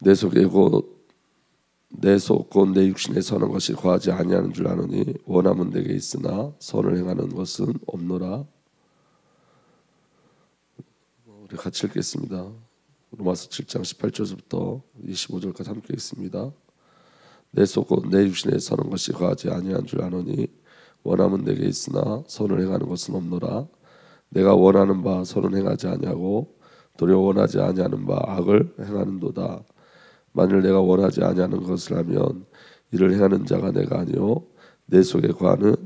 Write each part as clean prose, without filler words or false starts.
내 속에 내 속 곧 내 육신에 서는 것이 거하지 아니하는 줄 아노니 원함은 내게 있으나 선을 행하는 것은 없노라. 우리 같이 읽겠습니다. 로마서 7장 18절부터 25절까지 함께 읽습니다. 내 속 곧 내 육신에 서는 것이 거하지 아니하는 줄 아노니 원함은 내게 있으나 선을 행하는 것은 없노라. 내가 원하는 바 선은 행하지 아니하고 도리어 원하지 아니하는 바 악을 행하는도다. 만일 내가 원하지 아니하는 것을 하면 이를 행하는 자가 내가 아니요 내 속에 거하는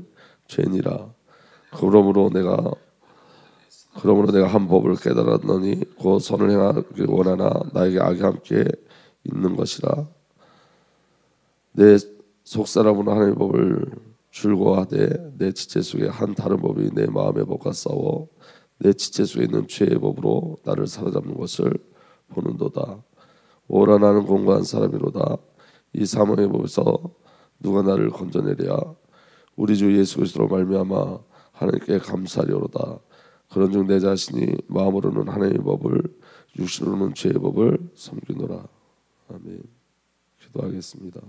죄니라. 그러므로 내가 한 법을 깨달았노니 곧 선을 행하기 원하나 나에게 악이 함께 있는 것이라. 내 속사람은 하나님의 법을 즐거워하되 내 지체 속에 한 다른 법이 내 마음의 법과 싸워 내 지체 속에 있는 죄의 법으로 나를 사로잡는 것을 보는도다. 오라 나는 공고한 사람이로다. 이 사망의 법에서 누가 나를 건져내랴. 우리 주 예수 그리스도로 말미암아 하나님께 감사하리로다. 그런즉 내 자신이 마음으로는 하나님의 법을 육신으로는 죄의 법을 섬기노라. 아멘. 기도하겠습니다.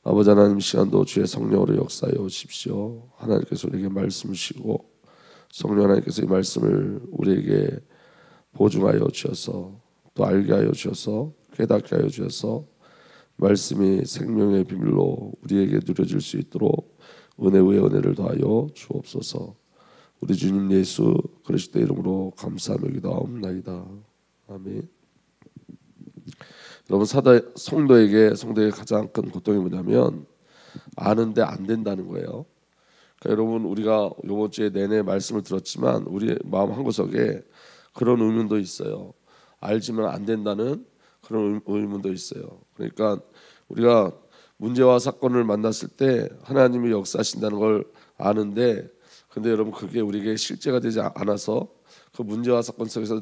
아버지 하나님, 시간도 주의 성령으로 역사하여 오십시오. 하나님께서 우리에게 말씀을 주시고 성령 하나님께서 이 말씀을 우리에게 보증하여 주셔서 또 알게 하여 주셔서 깨닫게 하여 주셔서 말씀이 생명의 비밀로 우리에게 누려질 수 있도록 은혜 위에 은혜를 더하여 주옵소서. 우리 주님 예수 그리스도의 이름으로 감사하며 기도하옵나이다. 아멘. 여러분, 성도에게 가장 큰 고통이 뭐냐면 아는데 안 된다는 거예요. 그러니까 여러분, 우리가 이번 주에 내내 말씀을 들었지만 우리 마음 한구석에 그런 의문도 있어요. 알지만 안 된다는 그런 의문도 있어요. 그러니까 우리가 문제와 사건을 만났을 때 하나님이 역사하신다는 걸 아는데, 근데 여러분 그게 우리에게 실제가 되지 않아서 그 문제와 사건 속에서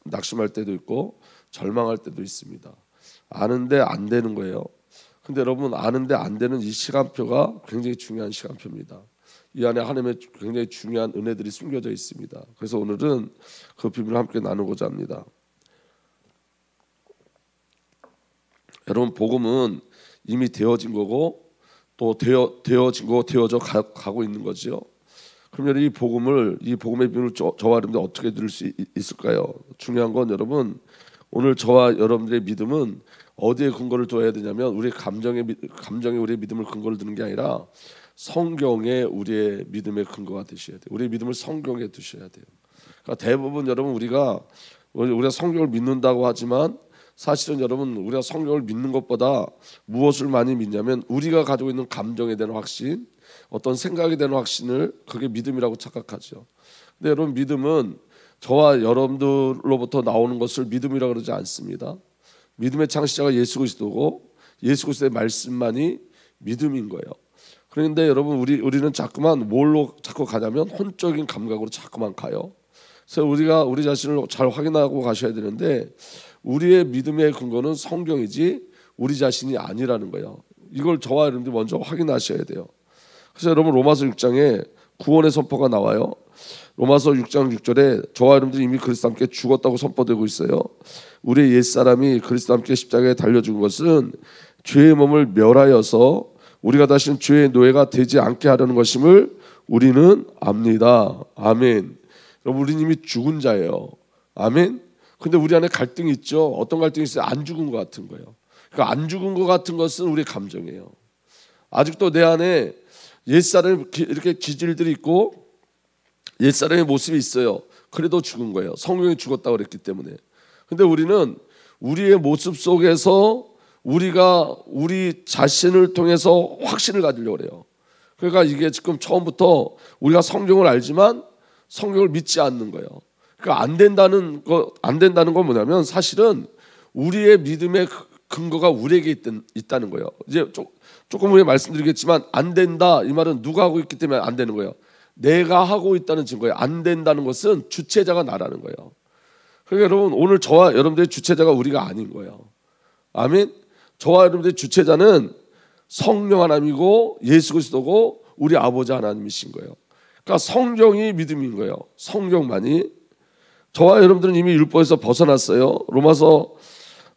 낙심할 때도 있고 절망할 때도 있습니다. 아는데 안 되는 거예요. 근데 여러분, 아는데 안 되는 이 시간표가 굉장히 중요한 시간표입니다. 이 안에 하나님의 굉장히 중요한 은혜들이 숨겨져 있습니다. 그래서 오늘은 그 비밀을 함께 나누고자 합니다. 여러분, 복음은 이미 되어진 거고 또 되어진 거고 되어져 가고 있는 거죠. 그러면 이 복음의 비밀을 저와 여러분들 어떻게 들을 수 있을까요? 중요한 건 여러분, 오늘 저와 여러분들의 믿음은 어디에 근거를 둬야 되냐면 우리 감정에 우리의 믿음을 근거를 두는 게 아니라 성경에 우리의 믿음의 근거가 되셔야 돼요. 우리의 믿음을 성경에 두셔야 돼요. 그러니까 대부분 여러분 우리가 성경을 믿는다고 하지만 사실은 여러분, 우리가 성경을 믿는 것보다 무엇을 많이 믿냐면 우리가 가지고 있는 감정에 대한 확신, 어떤 생각에 대한 확신을 그게 믿음이라고 착각하죠. 근데 여러분, 믿음은 저와 여러분들로부터 나오는 것을 믿음이라고 그러지 않습니다. 믿음의 창시자가 예수 그리스도고 예수 그리스도의 말씀만이 믿음인 거예요. 그런데 여러분, 우리는 자꾸만 뭘로 자꾸 가냐면 혼적인 감각으로 자꾸만 가요. 그래서 우리가 우리 자신을 잘 확인하고 가셔야 되는데, 우리의 믿음의 근거는 성경이지 우리 자신이 아니라는 거예요. 이걸 저와 여러분들이 먼저 확인하셔야 돼요. 그래서 여러분, 로마서 6장에 구원의 선포가 나와요. 로마서 6장 6절에 저와 여러분들이 이미 그리스도와 함께 죽었다고 선포되고 있어요. 우리의 옛사람이 그리스도와 함께 십자가에 달려준 것은 죄의 몸을 멸하여서 우리가 다시는 죄의 노예가 되지 않게 하려는 것임을 우리는 압니다. 아멘. 여러분, 우리는 이미 죽은 자예요. 아멘. 근데 우리 안에 갈등이 있죠. 어떤 갈등이 있어요? 안 죽은 것 같은 거예요. 그러니까 안 죽은 것 같은 것은 우리의 감정이에요. 아직도 내 안에 옛사람의 이렇게 기질들이 있고 옛사람의 모습이 있어요. 그래도 죽은 거예요. 성령이 죽었다고 그랬기 때문에. 근데 우리는 우리의 모습 속에서 우리가 우리 자신을 통해서 확신을 가지려고 그래요. 그러니까 이게 지금 처음부터 우리가 성경을 알지만 성경을 믿지 않는 거예요. 그러니까 안 된다는 건 뭐냐면 사실은 우리의 믿음의 근거가 우리에게 있다는 거예요. 이제 조금 후에 말씀드리겠지만 안 된다 이 말은 누가 하고 있기 때문에 안 되는 거예요. 내가 하고 있다는 증거예요. 안 된다는 것은 주체자가 나라는 거예요. 그러니까 여러분, 오늘 저와 여러분들의 주체자가 우리가 아닌 거예요. 아멘. 저와 여러분들의 주체자는 성령 하나님이고 예수 그리스도고 우리 아버지 하나님이신 거예요. 그러니까 성경이 믿음인 거예요. 성경만이. 저와 여러분들은 이미 율법에서 벗어났어요. 로마서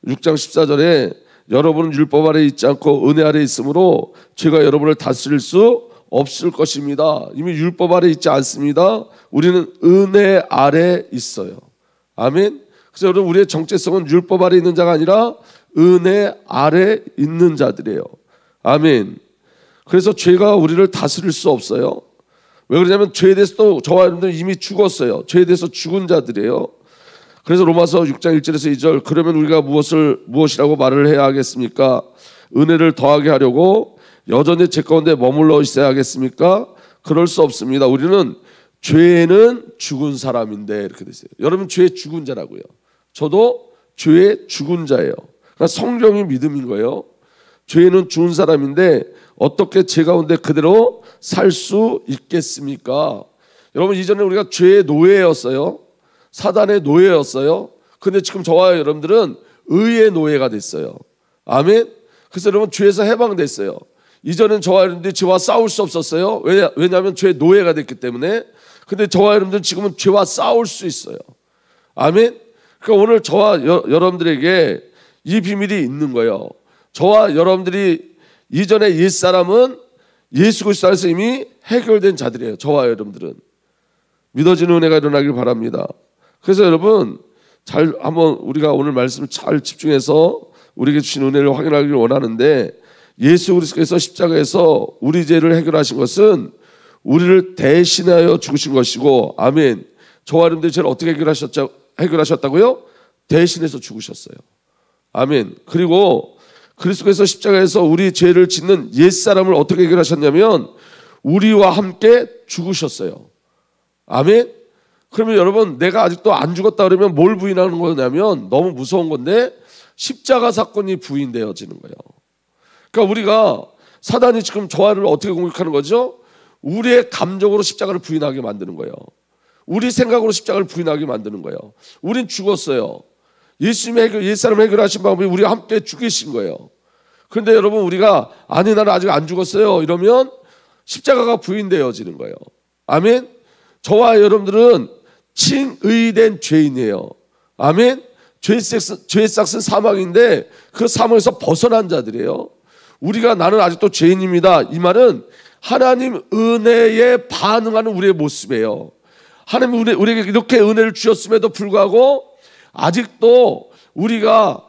6장 14절에 여러분은 율법 아래 있지 않고 은혜 아래 있으므로 죄가 여러분을 다스릴 수 없을 것입니다. 이미 율법 아래 있지 않습니다. 우리는 은혜 아래 있어요. 아멘. 그래서 여러분, 우리의 정체성은 율법 아래 있는 자가 아니라 은혜 아래 있는 자들이에요. 아멘. 그래서 죄가 우리를 다스릴 수 없어요. 왜 그러냐면 죄에 대해서도 저와 여러분들 이미 죽었어요. 죄에 대해서 죽은 자들이에요. 그래서 로마서 6장 1절에서 2절, 그러면 우리가 무엇이라고 말을 해야 하겠습니까? 은혜를 더하게 하려고 여전히 죄 가운데 머물러 있어야 하겠습니까? 그럴 수 없습니다. 우리는 죄에는 죽은 사람인데, 이렇게 됐어요. 여러분, 죄에 죽은 자라고요. 저도 죄에 죽은 자예요. 그러니까 성경이 믿음인 거예요. 죄에는 죽은 사람인데 어떻게 죄 가운데 그대로 살 수 있겠습니까? 여러분, 이전에 우리가 죄의 노예였어요. 사단의 노예였어요. 근데 지금 저와 여러분들은 의의 노예가 됐어요. 아멘. 그래서 여러분, 죄에서 해방됐어요. 이전엔 저와 여러분들이 죄와 싸울 수 없었어요. 왜냐하면 죄의 노예가 됐기 때문에. 근데 저와 여러분들은 지금은 죄와 싸울 수 있어요. 아멘. 그러니까 오늘 저와 여러분들에게 이 비밀이 있는 거예요. 저와 여러분들이 이전에 옛사람은 예수 그리스도 안에서 이미 해결된 자들이에요. 저와 여러분들은. 믿어지는 은혜가 일어나길 바랍니다. 그래서 여러분, 잘 한번 우리가 오늘 말씀을 잘 집중해서 우리에게 주신 은혜를 확인하길 원하는데, 예수 그리스도께서 십자가에서 우리 죄를 해결하신 것은 우리를 대신하여 죽으신 것이고, 아멘. 저와 여러분들이 죄를 어떻게 해결하셨다고요? 대신해서 죽으셨어요. 아멘. 그리고 그리스도께서 십자가에서 우리 죄를 짓는 옛사람을 어떻게 해결하셨냐면 우리와 함께 죽으셨어요. 아멘. 그러면 여러분, 내가 아직도 안 죽었다 그러면 뭘 부인하는 거냐면 너무 무서운 건데 십자가 사건이 부인되어지는 거예요. 그러니까 우리가, 사단이 지금 저와를 어떻게 공격하는 거죠? 우리의 감정으로 십자가를 부인하게 만드는 거예요. 우리 생각으로 십자가를 부인하게 만드는 거예요. 우린 죽었어요. 옛사람 해결하신 방법이 우리와 함께 죽이신 거예요. 그런데 여러분, 우리가 아니 나는 아직 안 죽었어요 이러면 십자가가 부인되어지는 거예요. 아멘. 저와 여러분들은 칭의된 죄인이에요. 아멘. 죄의 싹은 사망인데 그 사망에서 벗어난 자들이에요. 우리가 나는 아직도 죄인입니다, 이 말은 하나님 은혜에 반응하는 우리의 모습이에요. 하나님이 우리에게 이렇게 은혜를 주셨음에도 불구하고 아직도 우리가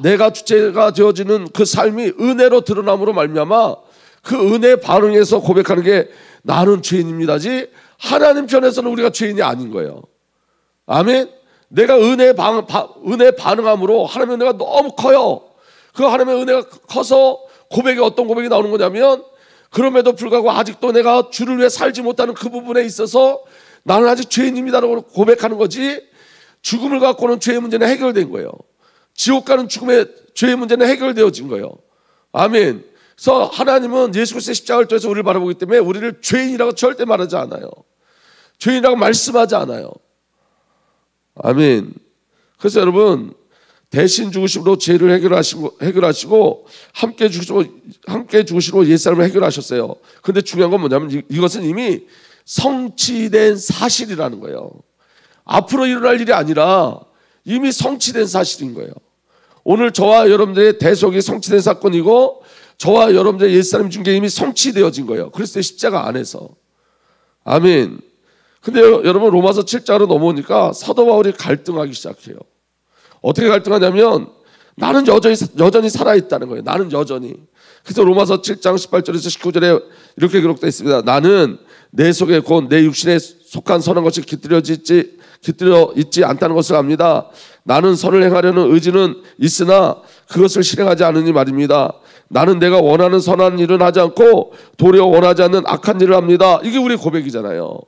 내가 주체가 되어지는 그 삶이 은혜로 드러남으로 말미암아 그 은혜에 반응해서 고백하는 게 나는 죄인입니다지, 하나님 편에서는 우리가 죄인이 아닌 거예요. 아멘. 내가 은혜에 반응함으로 하나님의 은혜가 너무 커요. 그 하나님의 은혜가 커서 고백이 어떤 고백이 나오는 거냐면, 그럼에도 불구하고 아직도 내가 주를 위해 살지 못하는 그 부분에 있어서 나는 아직 죄인입니다라고 고백하는 거지, 죽음을 갖고는 죄의 문제는 해결된 거예요. 지옥 가는 죽음의 죄의 문제는 해결되어진 거예요. 아멘. 그래서 하나님은 예수 그리스도의 십자가를 통해서 우리를 바라보기 때문에 우리를 죄인이라고 절대 말하지 않아요. 죄인이라고 말씀하지 않아요. 아멘. 그래서 여러분, 대신 죽으심으로 죄를 해결하시고 함께 죽으심으로 옛사람을 해결하셨어요. 그런데 중요한 건 뭐냐면 이것은 이미 성취된 사실이라는 거예요. 앞으로 일어날 일이 아니라 이미 성취된 사실인 거예요. 오늘 저와 여러분들의 대속이 성취된 사건이고, 저와 여러분들의 옛사람이 준 게 이미 성취되어진 거예요. 그리스도의 십자가 안에서. 아멘. 근데 여러분, 로마서 7장으로 넘어오니까 사도 바울이 갈등하기 시작해요. 어떻게 갈등하냐면 나는 여전히 살아있다는 거예요. 나는 여전히. 그래서 로마서 7장 18절에서 19절에 이렇게 기록되어 있습니다. 나는 내 속에 곧 내 육신에 속한 선한 것이 깃들여 있지 않다는 것을 압니다. 나는 선을 행하려는 의지는 있으나 그것을 실행하지 않으니 말입니다. 나는 내가 원하는 선한 일은 하지 않고 도리어 원하지 않는 악한 일을 합니다. 이게 우리 고백이잖아요.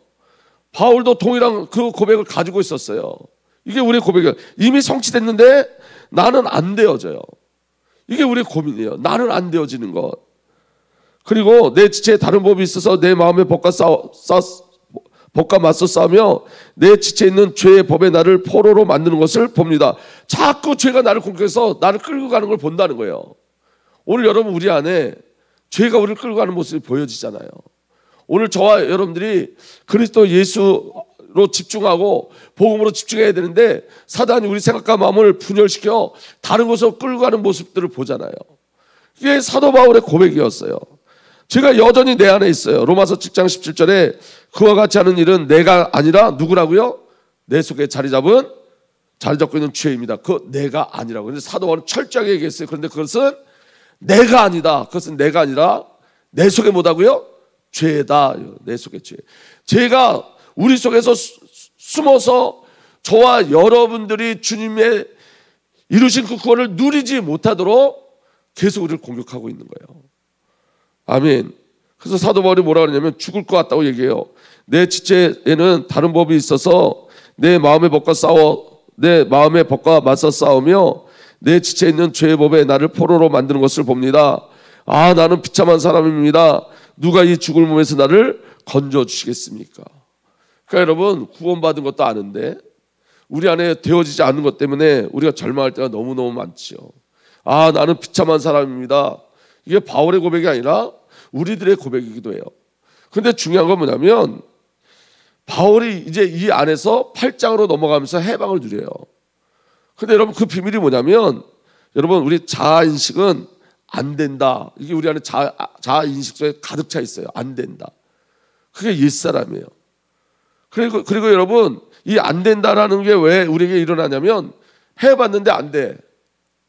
바울도 동일한 그 고백을 가지고 있었어요. 이게 우리 고백이에요. 이미 성취됐는데 나는 안 되어져요. 이게 우리 고민이에요. 나는 안 되어지는 것. 그리고 내 지체에 다른 법이 있어서 내 마음의 법과 맞서 싸우며 내 지체에 있는 죄의 법에 나를 포로로 만드는 것을 봅니다. 자꾸 죄가 나를 공격해서 나를 끌고 가는 걸 본다는 거예요. 오늘 여러분, 우리 안에 죄가 우리를 끌고 가는 모습이 보여지잖아요. 오늘 저와 여러분들이 그리스도 예수 집중하고 복음으로 집중해야 되는데 사단이 우리 생각과 마음을 분열시켜 다른 곳으로 끌고 가는 모습들을 보잖아요. 이게 사도 바울의 고백이었어요. 제가 여전히 내 안에 있어요. 로마서 7장 17절에 그와 같이 하는 일은 내가 아니라 누구라고요? 내 속에 자리 잡고 있는 죄입니다. 그 내가 아니라고. 근데 사도 바울은 철저하게 얘기했어요. 그런데 그것은 내가 아니다. 그것은 내가 아니라 내 속에 뭐다고요? 죄다. 내 속에 죄. 죄가 우리 속에서 숨어서 저와 여러분들이 주님의 이루신 그 구원을 누리지 못하도록 계속 우리를 공격하고 있는 거예요. 아멘. 그래서 사도 바울이 뭐라 그러냐면 죽을 것 같다고 얘기해요. 내 지체에는 다른 법이 있어서 내 마음의 법과 맞서 싸우며 내 지체에 있는 죄의 법에 나를 포로로 만드는 것을 봅니다. 아, 나는 비참한 사람입니다. 누가 이 죽을 몸에서 나를 건져주시겠습니까? 그러니까 여러분, 구원받은 것도 아는데 우리 안에 되어지지 않는 것 때문에 우리가 절망할 때가 너무너무 많지요. 아, 나는 비참한 사람입니다. 이게 바울의 고백이 아니라 우리들의 고백이기도 해요. 근데 중요한 건 뭐냐면 바울이 이제 이 안에서 8장으로 넘어가면서 해방을 누려요. 근데 여러분, 그 비밀이 뭐냐면 여러분, 우리 자아인식은 안 된다. 이게 우리 안에 자아인식 속에 가득 차 있어요. 안 된다. 그게 옛사람이에요. 그리고 여러분, 이 안 된다라는 게 왜 우리에게 일어나냐면 해봤는데 안 돼.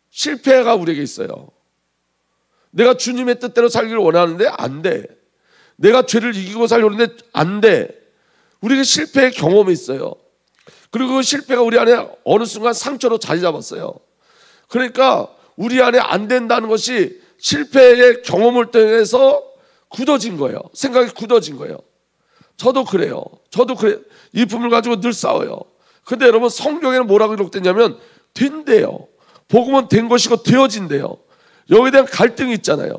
실패가 우리에게 있어요. 내가 주님의 뜻대로 살기를 원하는데 안 돼. 내가 죄를 이기고 살려고 하는데 안 돼. 우리에게 실패의 경험이 있어요. 그리고 그 실패가 우리 안에 어느 순간 상처로 자리 잡았어요. 그러니까 우리 안에 안 된다는 것이 실패의 경험을 통해서 굳어진 거예요. 생각이 굳어진 거예요. 저도 그래요. 이 부분을 가지고 늘 싸워요. 근데 여러분, 성경에는 뭐라고 기록됐냐면 된대요. 복음은 된 것이고 되어진대요. 여기에 대한 갈등이 있잖아요.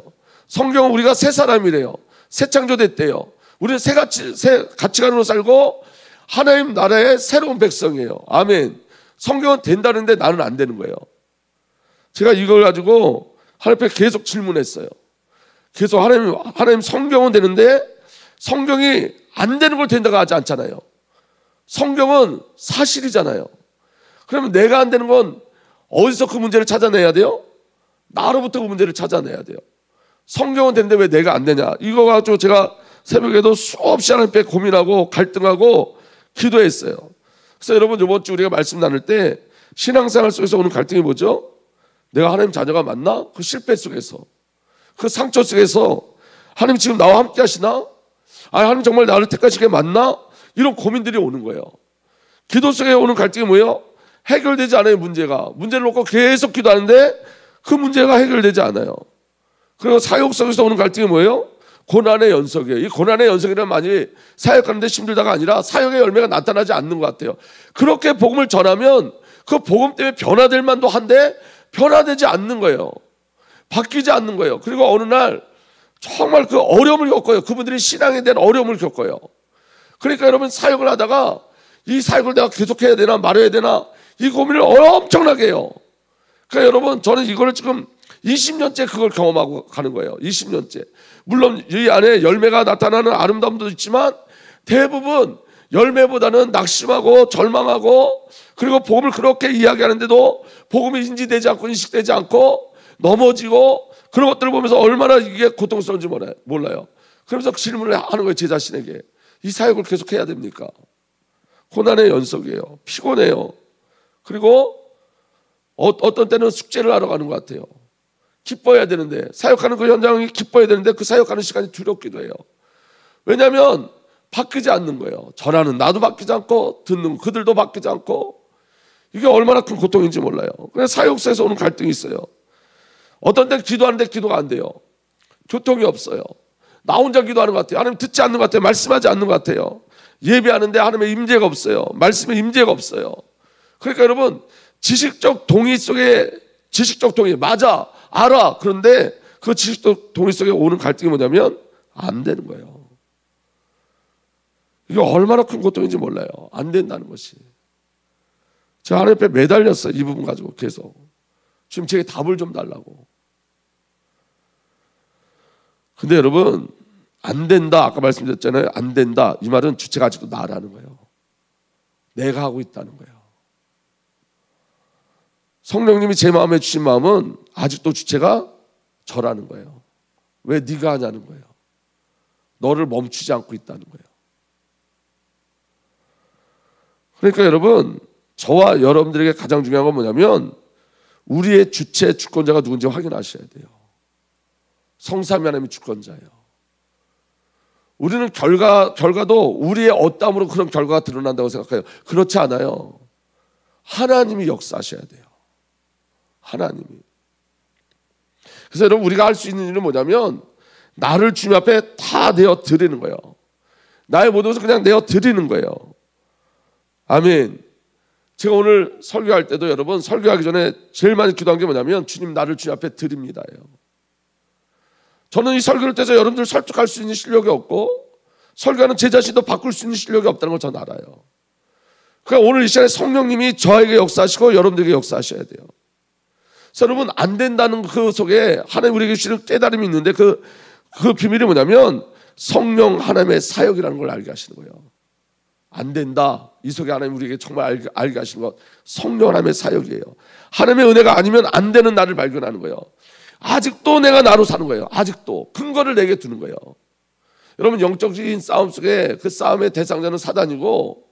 성경은 우리가 새 사람이래요. 새 창조됐대요. 우리는 새 가치관으로 살고 하나님 나라의 새로운 백성이에요. 아멘. 성경은 된다는데 나는 안 되는 거예요. 제가 이걸 가지고 하나님 앞에 계속 질문했어요. 계속 하나님 성경은 되는데 성경이 안 되는 걸 된다고 하지 않잖아요. 성경은 사실이잖아요. 그러면 내가 안 되는 건 어디서 그 문제를 찾아내야 돼요? 나로부터 그 문제를 찾아내야 돼요. 성경은 되는데 왜 내가 안 되냐? 이거 가지고 제가 새벽에도 수없이 하나님 앞에 고민하고 갈등하고 기도했어요. 그래서 여러분, 이번 주 우리가 말씀 나눌 때 신앙생활 속에서 오는 갈등이 뭐죠? 내가 하나님 자녀가 맞나? 그 실패 속에서, 그 상처 속에서 하나님 지금 나와 함께 하시나? 하나님 정말 나를 택하신 게 맞나? 이런 고민들이 오는 거예요. 기도 속에 오는 갈등이 뭐예요? 해결되지 않아요. 문제를 놓고 계속 기도하는데 그 문제가 해결되지 않아요. 그리고 사역 속에서 오는 갈등이 뭐예요? 고난의 연속이에요. 이 고난의 연속이란 많이 사역하는데 힘들다가 아니라 사역의 열매가 나타나지 않는 것 같아요. 그렇게 복음을 전하면 그 복음 때문에 변화될 만도 한데 변화되지 않는 거예요. 바뀌지 않는 거예요. 그리고 어느 날 정말 그 어려움을 겪어요. 그분들이 신앙에 대한 어려움을 겪어요. 그러니까 여러분, 사역을 하다가 이 사역을 내가 계속해야 되나 말아야 되나 이 고민을 엄청나게 해요. 그러니까 여러분, 저는 이거를 지금 20년째 그걸 경험하고 가는 거예요. 20년째. 물론 이 안에 열매가 나타나는 아름다움도 있지만 대부분 열매보다는 낙심하고 절망하고, 그리고 복음을 그렇게 이야기하는데도 복음이 인지되지 않고 인식되지 않고 넘어지고, 그런 것들을 보면서 얼마나 이게 고통스러운지 몰라요. 그러면서 질문을 하는 거예요. 제 자신에게. 이 사역을 계속 해야 됩니까? 고난의 연속이에요. 피곤해요. 그리고 어떤 때는 숙제를 하러 가는 것 같아요. 기뻐해야 되는데, 사역하는 그 현장이 기뻐해야 되는데 그 사역하는 시간이 두렵기도 해요. 왜냐하면 바뀌지 않는 거예요. 전하는 나도 바뀌지 않고 듣는 그들도 바뀌지 않고, 이게 얼마나 큰 고통인지 몰라요. 그래서 사역소에서 오는 갈등이 있어요. 어떤 때는 기도하는데 기도가 안 돼요. 교통이 없어요. 나 혼자 기도하는 것 같아요. 하나님 듣지 않는 것 같아요. 말씀하지 않는 것 같아요. 예배하는데 하나님의 임재가 없어요. 말씀의 임재가 없어요. 그러니까 여러분, 지식적 동의 속에, 지식적 동의 맞아 알아, 그런데 그 지식적 동의 속에 오는 갈등이 뭐냐면 안 되는 거예요. 이게 얼마나 큰 고통인지 몰라요. 안 된다는 것이. 제가 하나님 앞에 매달렸어요. 이 부분 가지고 계속. 지금 제게 답을 좀 달라고. 근데 여러분, 안 된다, 아까 말씀드렸잖아요. 안 된다, 이 말은 주체가 아직도 나라는 거예요. 내가 하고 있다는 거예요. 성령님이 제 마음에 주신 마음은 아직도 주체가 저라는 거예요. 왜 네가 하냐는 거예요. 너를 멈추지 않고 있다는 거예요. 그러니까 여러분, 저와 여러분들에게 가장 중요한 건 뭐냐면 우리의 주체 주권자가 누군지 확인하셔야 돼요. 성삼위 하나님이 주권자예요. 우리는 결과도 우리의 어땀으로 그런 결과가 드러난다고 생각해요. 그렇지 않아요. 하나님이 역사하셔야 돼요. 하나님이. 그래서 여러분, 우리가 할 수 있는 일은 뭐냐면 나를 주님 앞에 다 내어 드리는 거예요. 나의 모든 것을 그냥 내어 드리는 거예요. 아멘. 제가 오늘 설교할 때도 여러분, 설교하기 전에 제일 많이 기도한 게 뭐냐면 주님, 나를 주님 앞에 드립니다예요. 저는 이 설교를 때서 여러분들 설득할 수 있는 실력이 없고 설교하는 제 자신도 바꿀 수 있는 실력이 없다는 걸 저는 알아요. 그러니까 오늘 이 시간에 성령님이 저에게 역사하시고 여러분들에게 역사하셔야 돼요. 그래서 여러분, 안 된다는 그 속에 하나님 우리에게 주시는 깨달음이 있는데 그 비밀이 뭐냐면 성령 하나님의 사역이라는 걸 알게 하시는 거예요. 안 된다. 이 속에 하나님 우리에게 정말 알게 하시는 것, 성령 하나님의 사역이에요. 하나님의 은혜가 아니면 안 되는 나를 발견하는 거예요. 아직도 내가 나로 사는 거예요. 아직도 근거를 내게 두는 거예요. 여러분, 영적인 싸움 속에 그 싸움의 대상자는 사단이고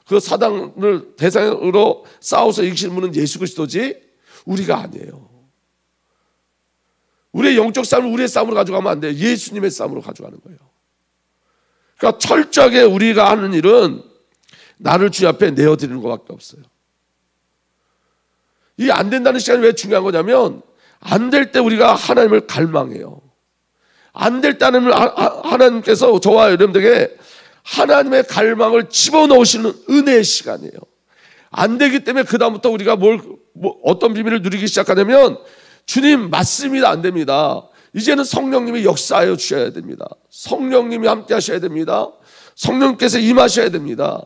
그 사단을 대상으로 싸워서 이기시는 분은 예수 그리스도지 우리가 아니에요. 우리의 영적 싸움을 우리의 싸움으로 가져가면 안 돼요. 예수님의 싸움으로 가져가는 거예요. 그러니까 철저하게 우리가 하는 일은 나를 주님 앞에 내어드리는 것밖에 없어요. 이 안 된다는 시간이 왜 중요한 거냐면 안 될 때 우리가 하나님을 갈망해요. 안 될 때 하나님께서 저와 여러분들에게 하나님의 갈망을 집어넣으시는 은혜의 시간이에요. 안 되기 때문에 그 다음부터 우리가 어떤 비밀을 누리기 시작하냐면 주님 맞습니다, 안 됩니다. 이제는 성령님이 역사하여 주셔야 됩니다. 성령님이 함께 하셔야 됩니다. 성령께서 임하셔야 됩니다.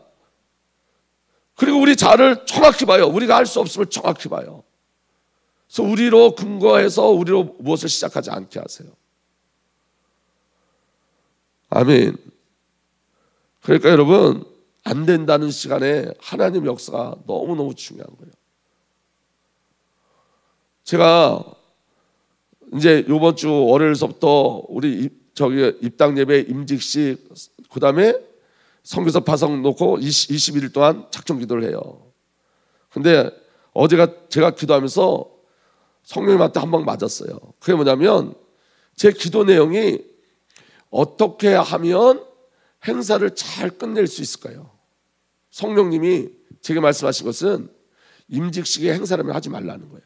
그리고 우리 자를 정확히 봐요. 우리가 할 수 없음을 정확히 봐요. 그래서 우리로 근거해서 우리로 무엇을 시작하지 않게 하세요. 아멘. 그러니까 여러분, 안 된다는 시간에 하나님 역사가 너무너무 중요한 거예요. 제가 이제 이번 주 월요일서부터 우리 입당 예배 임직식, 그 다음에 선교사 파송 놓고 21일 동안 작정 기도를 해요. 근데 제가 기도하면서 성령님한테 한 방 맞았어요. 그게 뭐냐면 제 기도 내용이 어떻게 하면 행사를 잘 끝낼 수 있을까요? 성령님이 제게 말씀하신 것은 임직식에 행사를 하지 말라는 거예요.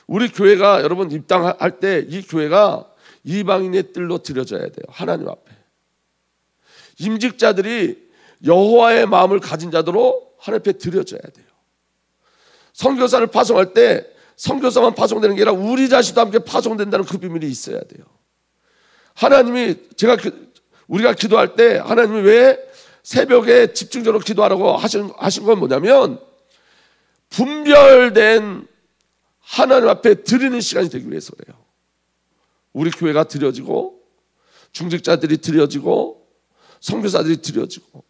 우리 교회가 여러분 입당할 때 이 교회가 이방인의 뜰로 드려져야 돼요. 하나님 앞에. 임직자들이 여호와의 마음을 가진 자들로 하나님 앞에 드려져야 돼요. 선교사를 파송할 때 선교사만 파송되는 게 아니라 우리 자신도 함께 파송된다는 그 비밀이 있어야 돼요. 하나님이 우리가 기도할 때 하나님이 왜 새벽에 집중적으로 기도하라고 하신 건 뭐냐면 분별된 하나님 앞에 드리는 시간이 되기 위해서 그래요. 우리 교회가 드려지고 중직자들이 드려지고 선교사들이 드려지고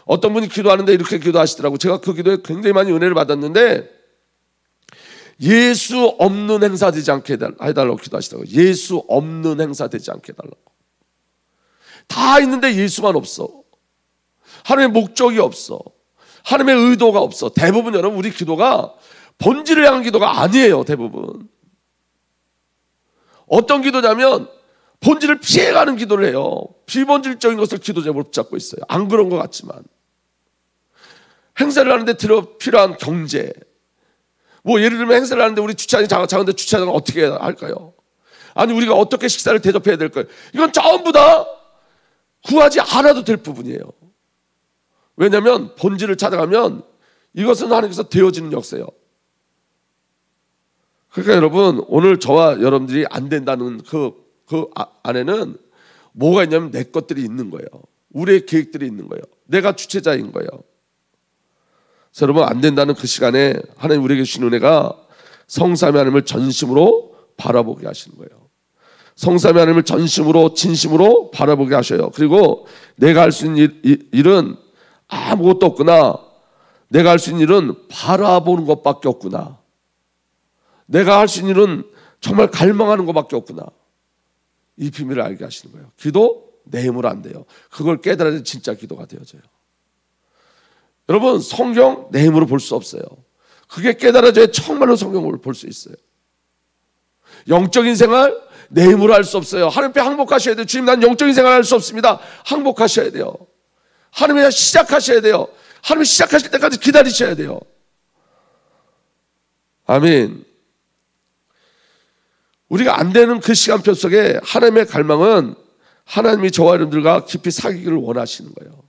어떤 분이 기도하는데 이렇게 기도하시더라고. 제가 그 기도에 굉장히 많이 은혜를 받았는데 예수 없는 행사 되지 않게 해달라고 기도하시더라고요. 예수 없는 행사 되지 않게 해달라고. 다 있는데 예수만 없어. 하나님의 목적이 없어. 하나님의 의도가 없어. 대부분 여러분 우리 기도가 본질을 향한 기도가 아니에요. 대부분 어떤 기도냐면 본질을 피해가는 기도를 해요. 비본질적인 것을 기도 제목으로 붙잡고 있어요. 안 그런 것 같지만 행사를 하는데 필요한 경제, 뭐 예를 들면 행사를 하는데 우리 주차장이 작은데 주차장을 어떻게 할까요? 아니 우리가 어떻게 식사를 대접해야 될까요? 이건 전부 다 구하지 않아도 될 부분이에요. 왜냐하면 본질을 찾아가면 이것은 하나님께서 되어지는 역사예요. 그러니까 여러분 오늘 저와 여러분들이 안 된다는 그 안에는 뭐가 있냐면 내 것들이 있는 거예요. 우리의 계획들이 있는 거예요. 내가 주체자인 거예요. 그래서 여러분 안 된다는 그 시간에 하나님 우리에게 주신 은혜가 성삼위 하나님을 전심으로 바라보게 하시는 거예요. 성삼위 하나님을 전심으로 진심으로 바라보게 하셔요. 그리고 내가 할 수 있는 일은 아무것도 없구나. 내가 할 수 있는 일은 바라보는 것밖에 없구나. 내가 할 수 있는 일은 정말 갈망하는 것밖에 없구나. 이 비밀을 알게 하시는 거예요. 기도 내 힘으로 안 돼요. 그걸 깨달아야 진짜 기도가 되어져요. 여러분, 성경 내 힘으로 볼 수 없어요. 그게 깨달아져야 정말로 성경을 볼 수 있어요. 영적인 생활 내 힘으로 할 수 없어요. 하나님 앞에 항복하셔야 돼요. 주님, 난 영적인 생활 할 수 없습니다. 항복하셔야 돼요. 하나님이 시작하셔야 돼요. 하나님이 시작하실 때까지 기다리셔야 돼요. 아멘. 우리가 안 되는 그 시간표 속에 하나님의 갈망은 하나님이 저와 여러분들과 깊이 사귀기를 원하시는 거예요.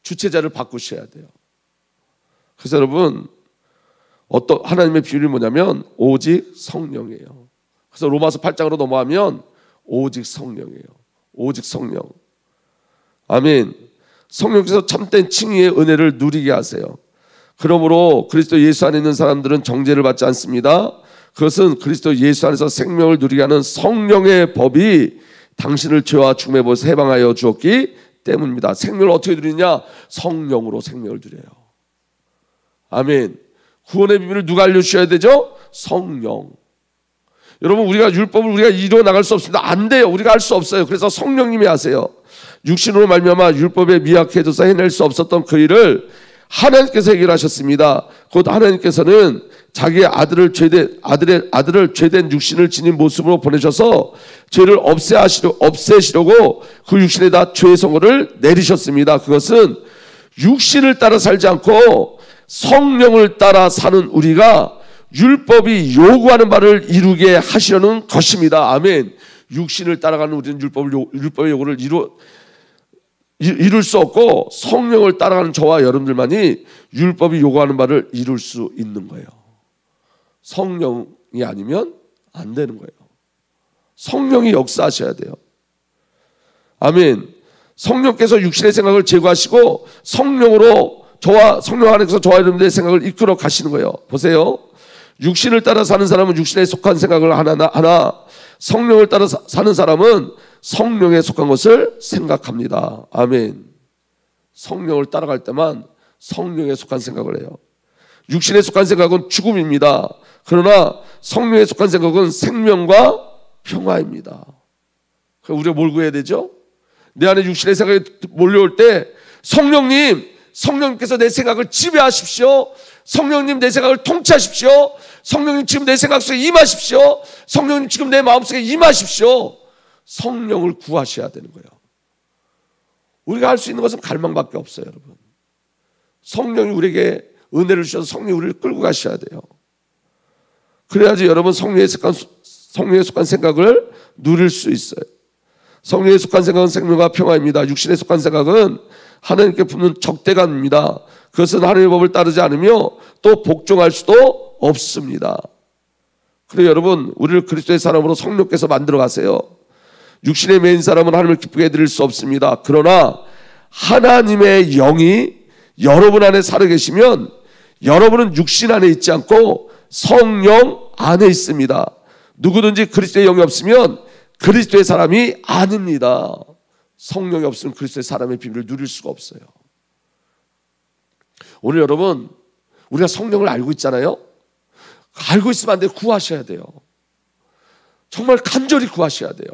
주체자를 바꾸셔야 돼요. 그래서 여러분, 하나님의 비율이 뭐냐면 오직 성령이에요. 그래서 로마서 8장으로 넘어가면 오직 성령이에요. 오직 성령. 아멘. 성령께서 참된 칭의의 은혜를 누리게 하세요. 그러므로 그리스도 예수 안에 있는 사람들은 정죄를 받지 않습니다. 그것은 그리스도 예수 안에서 생명을 누리게 하는 성령의 법이 당신을 죄와 죽음의 법에서 해방하여 주었기 때문입니다. 생명을 어떻게 누리냐? 성령으로 생명을 누려요. 아멘. 구원의 비밀을 누가 알려주셔야 되죠? 성령. 여러분, 우리가 율법을 우리가 이루어 나갈 수 없습니다. 안 돼요. 우리가 할 수 없어요. 그래서 성령님이 하세요. 육신으로 말미암아 율법에 미약해져서 해낼 수 없었던 그 일을 하나님께서 해결하셨습니다. 곧 하나님께서는 자기의 아들을 죄된 육신을 지닌 모습으로 보내셔서 죄를 없애시려고 그 육신에다 죄의 선고를 내리셨습니다. 그것은 육신을 따라 살지 않고 성령을 따라 사는 우리가 율법이 요구하는 바를 이루게 하시려는 것입니다. 아멘. 육신을 따라가는 우리는 율법의 요구를 이룰 수 없고 성령을 따라가는 저와 여러분들만이 율법이 요구하는 바를 이룰 수 있는 거예요. 성령이 아니면 안 되는 거예요. 성령이 역사하셔야 돼요. 아멘. 성령께서 육신의 생각을 제거하시고 성령으로 성령 안에서 저와 여러분들의 생각을 이끌어 가시는 거예요. 보세요. 육신을 따라 사는 사람은 육신에 속한 생각을 하나 성령을 따라 사는 사람은 성령에 속한 것을 생각합니다. 아멘. 성령을 따라갈 때만 성령에 속한 생각을 해요. 육신에 속한 생각은 죽음입니다. 그러나 성령에 속한 생각은 생명과 평화입니다. 우리가 뭘 구해야 되죠? 내 안에 육신의 생각이 몰려올 때 성령님께서 내 생각을 지배하십시오. 성령님 내 생각을 통치하십시오. 성령님 지금 내 생각 속에 임하십시오. 성령님 지금 내 마음속에 임하십시오. 성령을 구하셔야 되는 거예요. 우리가 할 수 있는 것은 갈망밖에 없어요, 여러분. 성령이 우리에게 은혜를 주셔서 성령이 우리를 끌고 가셔야 돼요. 그래야지 여러분 성령에 속한 생각을 누릴 수 있어요. 성령에 속한 생각은 생명과 평화입니다. 육신에 속한 생각은 하나님께 품는 적대감입니다. 그것은 하나님의 법을 따르지 않으며 또 복종할 수도 없습니다. 그래서 여러분, 우리를 그리스도의 사람으로 성령께서 만들어 가세요. 육신의 매인 사람은 하나님을 기쁘게 해드릴 수 없습니다. 그러나 하나님의 영이 여러분 안에 살아계시면 여러분은 육신 안에 있지 않고 성령 안에 있습니다. 누구든지 그리스도의 영이 없으면 그리스도의 사람이 아닙니다. 성령이 없으면 그리스도의 사람의 비밀을 누릴 수가 없어요. 오늘 여러분, 우리가 성령을 알고 있잖아요. 알고 있으면 안 돼요. 구하셔야 돼요. 정말 간절히 구하셔야 돼요.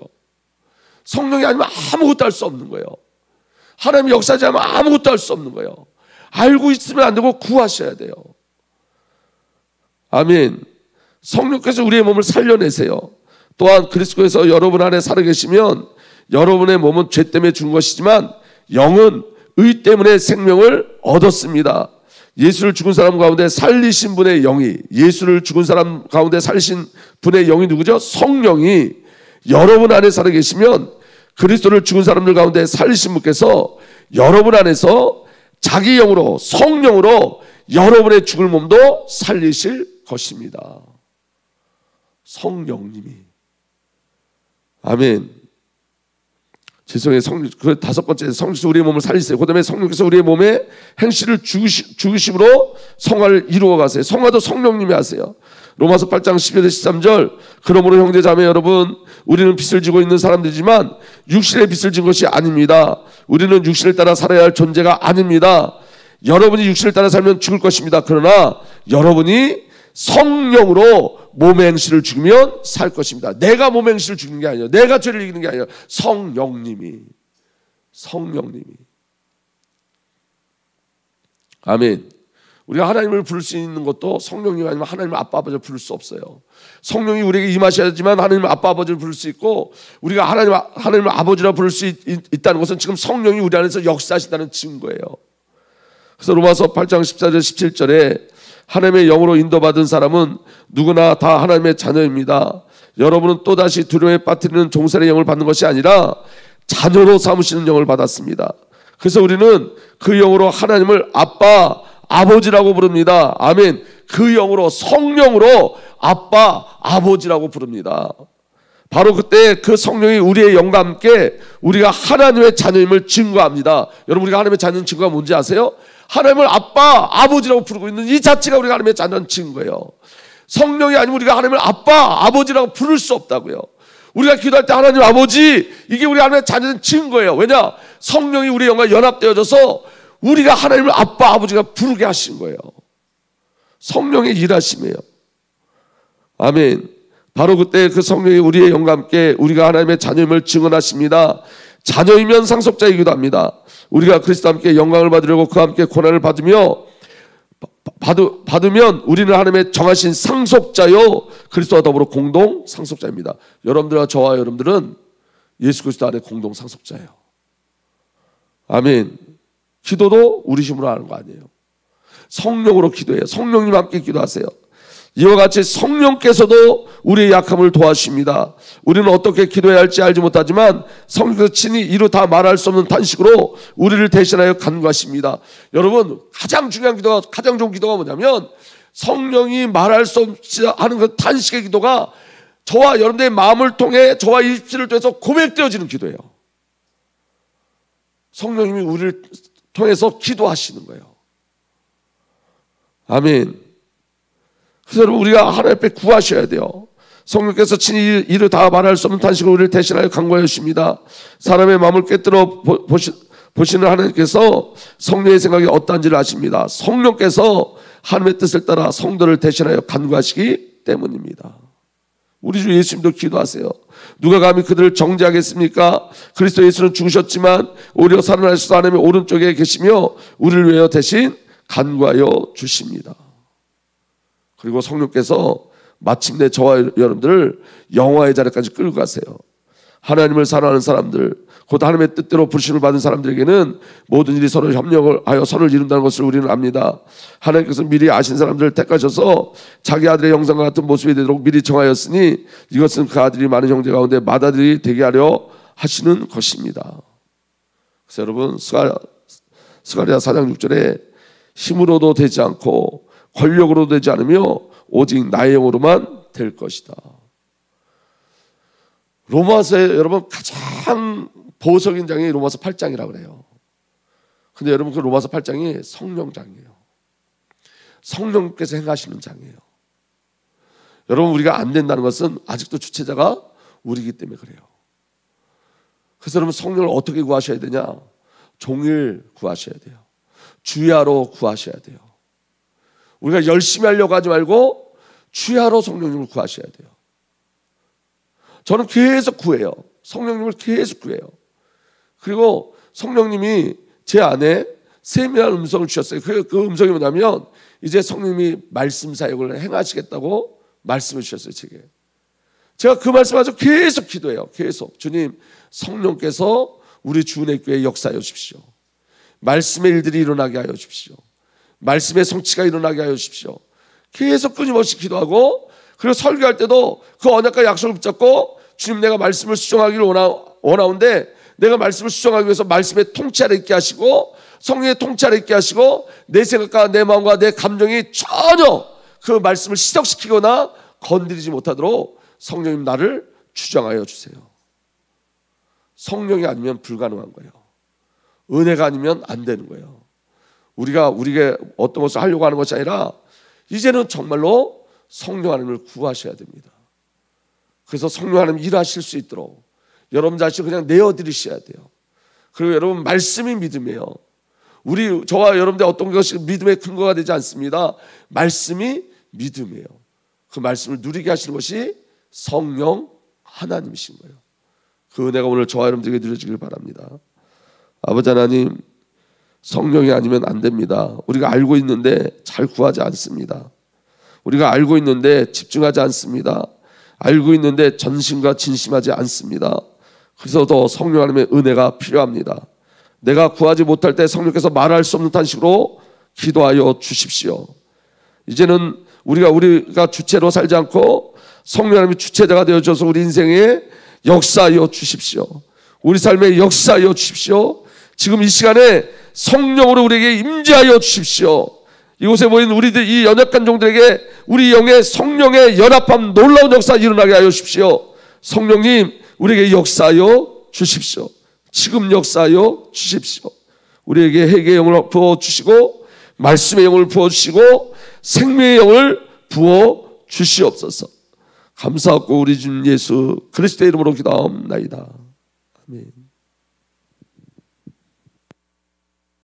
성령이 아니면 아무것도 할 수 없는 거예요. 하나님이 역사하지 않으면 아무것도 할 수 없는 거예요. 알고 있으면 안 되고 구하셔야 돼요. 아멘. 성령께서 우리의 몸을 살려내세요. 또한 그리스도에서 여러분 안에 살아계시면 여러분의 몸은 죄 때문에 죽은 것이지만 영은 의 때문에 생명을 얻었습니다. 예수를 죽은 사람 가운데 살리신 분의 영이, 예수를 죽은 사람 가운데 살리신 분의 영이 누구죠? 성령이 여러분 안에 살아계시면 그리스도를 죽은 사람들 가운데 살리신 분께서 여러분 안에서 자기 영으로, 성령으로 여러분의 죽을 몸도 살리실 것입니다. 성령님이. 아멘. 죄송해요. 그 다섯 번째, 성령께서 우리의 몸을 살리세요. 그 다음에 성령께서 우리의 몸에 행실을 죽으심으로 성화를 이루어 가세요. 성화도 성령님이 하세요. 로마서 8장 12절 13절 그러므로 형제 자매 여러분 우리는 빚을 지고 있는 사람들이지만 육신의 빚을 진 것이 아닙니다. 우리는 육신을 따라 살아야 할 존재가 아닙니다. 여러분이 육신을 따라 살면 죽을 것입니다. 그러나 여러분이 성령으로 몸의 행실을 죽이면 살 것입니다. 내가 몸의 행실을 죽이는 게 아니에요. 내가 죄를 이기는 게 아니에요. 성령님이. 아멘. 우리가 하나님을 부를 수 있는 것도 성령님 아니면 하나님을 아빠 아버지를 부를 수 없어요. 성령이 우리에게 임하셔야지만 하나님을 아빠 아버지를 부를 수 있고, 우리가 하나님을 아버지라 부를 수 있다는 것은 지금 성령이 우리 안에서 역사하신다는 증거예요. 그래서 로마서 8장 14절 17절에 하나님의 영으로 인도받은 사람은 누구나 다 하나님의 자녀입니다. 여러분은 또다시 두려움에 빠뜨리는 종살의 영을 받는 것이 아니라 자녀로 삼으시는 영을 받았습니다. 그래서 우리는 그 영으로 하나님을 아빠, 아버지라고 부릅니다. 아멘. 그 영으로, 성령으로 아빠, 아버지라고 부릅니다. 바로 그때 그 성령이 우리의 영과 함께 우리가 하나님의 자녀임을 증거합니다. 여러분, 우리가 하나님의 자녀인 증거가 뭔지 아세요? 하나님을 아빠, 아버지라고 부르고 있는 이 자체가 우리가 하나님의 자녀인 증거예요. 성령이 아니면 우리가 하나님을 아빠, 아버지라고 부를 수 없다고요. 우리가 기도할 때 하나님 아버지, 이게 우리 하나님의 자녀인 증거예요. 왜냐? 성령이 우리의 영과 연합되어져서 우리가 하나님을 아빠, 아버지가 부르게 하신 거예요. 성령의 일하심이에요. 아멘. 바로 그때 그 성령이 우리의 영과 함께 우리가 하나님의 자녀임을 증언하십니다. 자녀이면 상속자이기도 합니다. 우리가 그리스도와 함께 영광을 받으려고 그와 함께 고난을 받으면 우리는 하나님의 정하신 상속자요 그리스도와 더불어 공동 상속자입니다. 여러분들과 저와 여러분들은 예수 그리스도 안에 공동 상속자예요. 아멘. 기도도 우리 힘으로 하는 거 아니에요. 성령으로 기도해요. 성령님 함께 기도하세요. 이와 같이 성령께서도 우리의 약함을 도와주십니다. 우리는 어떻게 기도해야 할지 알지 못하지만 성령께서 친히 이루 다 말할 수 없는 탄식으로 우리를 대신하여 간구하십니다. 여러분, 가장 중요한 기도가, 가장 좋은 기도가 뭐냐면 성령이 말할 수 없이 하는 그 탄식의 기도가 저와 여러분들의 마음을 통해, 저와 입술을 통해서 고백되어지는 기도예요. 성령님이 우리를 통해서 기도하시는 거예요. 아멘. 그래서 여러분, 우리가 하나님 앞에 구하셔야 돼요. 성령께서 친히 이를 다 말할 수 없는 탄식으로 우리를 대신하여 간구하여 주십니다. 사람의 마음을 꿰뚫어 보시는 하나님께서 성령의 생각이 어떠한지를 아십니다. 성령께서 하나님의 뜻을 따라 성도를 대신하여 간구하시기 때문입니다. 우리 주 예수님도 기도하세요. 누가 감히 그들을 정죄하겠습니까? 그리스도 예수는 죽으셨지만 오히려 살아나셔서 하나님의 오른쪽에 계시며 우리를 위하여 대신 간구하여 주십니다. 그리고 성령께서 마침내 저와 여러분들을 영화의 자리까지 끌고 가세요. 하나님을 사랑하는 사람들, 곧 하나님의 뜻대로 부르심을 받은 사람들에게는 모든 일이 서로 협력을 하여 선을 이룬다는 것을 우리는 압니다. 하나님께서 미리 아신 사람들을 택하셔서 자기 아들의 형상과 같은 모습이 되도록 미리 정하였으니 이것은 그 아들이 많은 형제 가운데 맏아들이 되게 하려 하시는 것입니다. 그래서 여러분, 스가랴 4장 6절에 힘으로도 되지 않고 권력으로 되지 않으며 오직 나의 영으로만 될 것이다. 로마서에 여러분 가장 보석인 장이 로마서 8장이라고 그래요. 근데 여러분, 그 로마서 8장이 성령장이에요. 성령께서 행하시는 장이에요. 여러분, 우리가 안 된다는 것은 아직도 주체자가 우리이기 때문에 그래요. 그래서 여러분, 성령을 어떻게 구하셔야 되냐? 종일 구하셔야 돼요. 주야로 구하셔야 돼요. 우리가 열심히 하려고 하지 말고 주야로 성령님을 구하셔야 돼요. 저는 계속 구해요. 성령님을 계속 구해요. 그리고 성령님이 제 안에 세밀한 음성을 주셨어요. 그 음성이 뭐냐면 이제 성령님이 말씀 사역을 행하시겠다고 말씀을 주셨어요. 제가 그 말씀 가지고 계속 기도해요. 계속 주님, 성령께서 우리 주은혜 교회에 역사하여 주십시오. 말씀의 일들이 일어나게 하여 주십시오. 말씀의 성취가 일어나게 하여 주십시오. 계속 끊임없이 기도하고, 그리고 설교할 때도 그 언약과 약속을 붙잡고 주님, 내가 말씀을 수정하기를 원하는데 내가 말씀을 수정하기 위해서 말씀의 통치 아래 있게 하시고 성령의 통치 아래 있게 하시고 내 생각과 내 마음과 내 감정이 전혀 그 말씀을 시덕시키거나 건드리지 못하도록 성령님 나를 주장하여 주세요. 성령이 아니면 불가능한 거예요. 은혜가 아니면 안 되는 거예요. 우리가 어떤 것을 하려고 하는 것이 아니라 이제는 정말로 성령 하나님을 구하셔야 됩니다. 그래서 성령 하나님 일하실 수 있도록 여러분 자신을 그냥 내어드리셔야 돼요. 그리고 여러분 말씀이 믿음이에요. 저와 여러분들 어떤 것이 믿음의 근거가 되지 않습니다. 말씀이 믿음이에요. 그 말씀을 누리게 하시는 것이 성령 하나님이신 거예요. 그 은혜가 오늘 저와 여러분들에게 누려지길 바랍니다. 아버지 하나님, 성령이 아니면 안 됩니다. 우리가 알고 있는데 잘 구하지 않습니다. 우리가 알고 있는데 집중하지 않습니다. 알고 있는데 전심과 진심하지 않습니다. 그래서 더 성령 하나님의 은혜가 필요합니다. 내가 구하지 못할 때 성령께서 말할 수 없는 탄식으로 기도하여 주십시오. 이제는 우리가 주체로 살지 않고 성령 하나님이 주체자가 되어줘서 우리 인생에 역사하여 주십시오. 우리 삶에 역사하여 주십시오. 지금 이 시간에 성령으로 우리에게 임재하여 주십시오. 이곳에 모인 우리들 이 연약한 종들에게 우리 영의 성령의 연합함 놀라운 역사 일어나게 하여 주십시오. 성령님, 우리에게 역사하여 주십시오. 지금 역사하여 주십시오. 우리에게 회개의 영을 부어주시고 말씀의 영을 부어주시고 생명의 영을 부어주시옵소서. 감사하고 우리 주 예수 그리스도의 이름으로 기도하옵나이다. 아멘.